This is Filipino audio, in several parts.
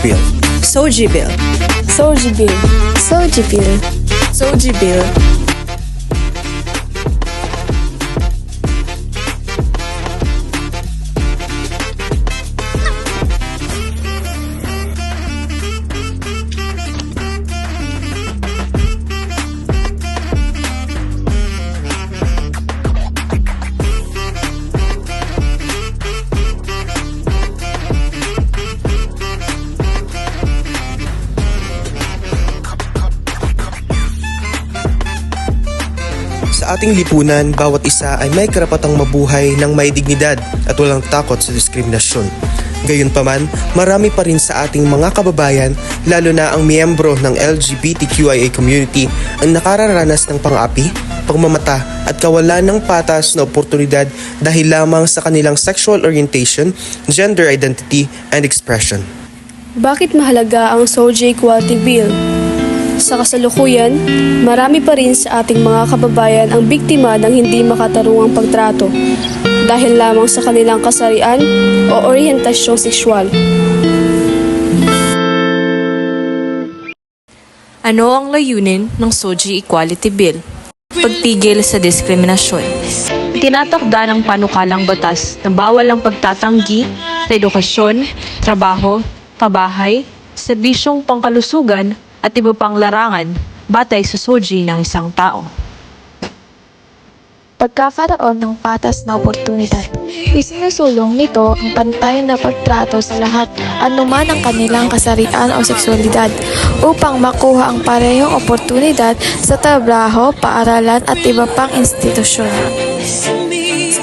Bill. Soji Bill. Soji Bill. Soji Bill. Soji Bill. Sa ating lipunan, bawat isa ay may karapatang mabuhay ng may dignidad at walang takot sa diskriminasyon. Gayunpaman, marami pa rin sa ating mga kababayan, lalo na ang miyembro ng LGBTQIA community, ang nakararanas ng pang-api, pagmamata at kawalan ng patas na oportunidad dahil lamang sa kanilang sexual orientation, gender identity, and expression. Bakit mahalaga ang Soji Equality Bill? Sa kasalukuyan, marami pa rin sa ating mga kababayan ang biktima ng hindi makatarungang pagtrato dahil lamang sa kanilang kasarian o oryentasyong sexual. Ano ang layunin ng Soji Equality Bill? Pagpigil sa diskriminasyon. Tinatakda ng panukalang batas na bawal ang pagtatanggi sa edukasyon, trabaho, pabahay, serbisyong pangkalusugan at iba pang larangan batay sa soji ng isang tao. Pagkakaroon ng patas na oportunidad. Isinusulong nito ang pantay na pagtrato sa lahat anuman ang kanilang kasarian o sexualidad upang makuha ang parehong oportunidad sa trabaho, paaralan at iba pang institusyon.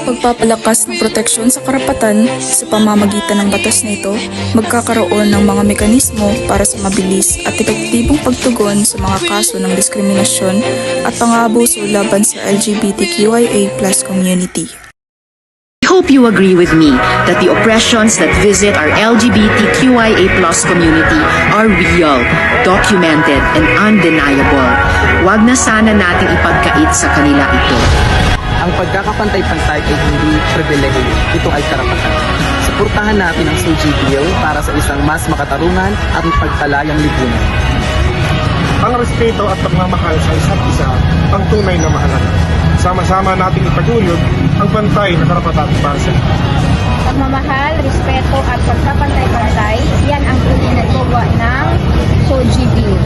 Pagpapalakas ng proteksyon sa karapatan sa pamamagitan ng batas na ito, magkakaroon ng mga mekanismo para sa mabilis at epektibong pagtugon sa mga kaso ng diskriminasyon at pang-aabuso laban sa LGBTQIA+ community. I hope you agree with me that the oppressions that visit our LGBTQIA+ community are real, documented, and undeniable. Huwag na sana nating ipagkait sa kanila ito. Ang pagkakapantay-pantay ay hindi pribilehiyo, ito ay karapatan. Suportahan natin ang Soji Bill para sa isang mas makatarungan at pagtalayang lipunan. Ang respeto at pagmamahal sa isa't isa ang tunay na mahalaga. Sama-sama nating ipagulog ang pantay na karapatan para sa lahat. Pagmamahal, respeto at pagkapantay-pantay, yan ang tunay na gawa ng Soji Bill.